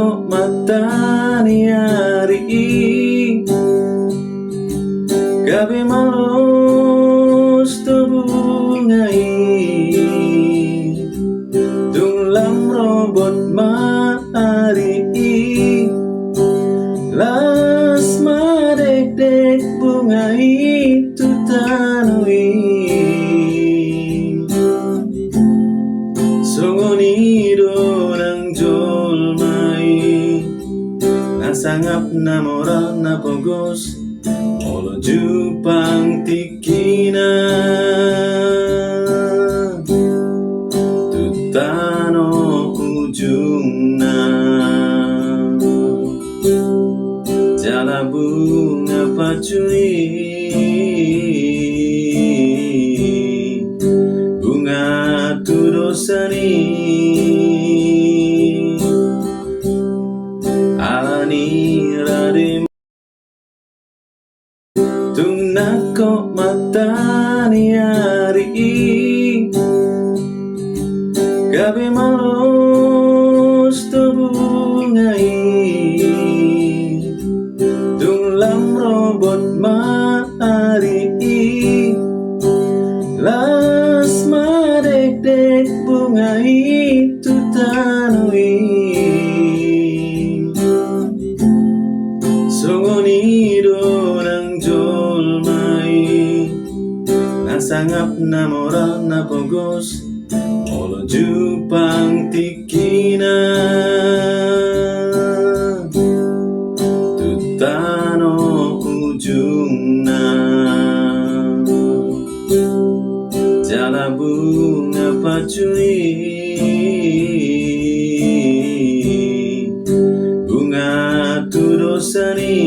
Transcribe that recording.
Tunako matani hari gabi malos tubungai Dulam robot maari Las madek-dek bungai tutanui Songonido ng jolmai Nasangap na moral na pogos Olo jupang tikina Tutano ujung na Jala bunga paculi Bunga tudosani Alani radim Tunako matani hari gabi malos tubungai Dulam robot maari Las madek-dek bungai tutanui Songonido ng jolmai Nasangap na moral na pogos Olo jupang tikina Tutano ujung na Jala bunga paculi Bunga tudosani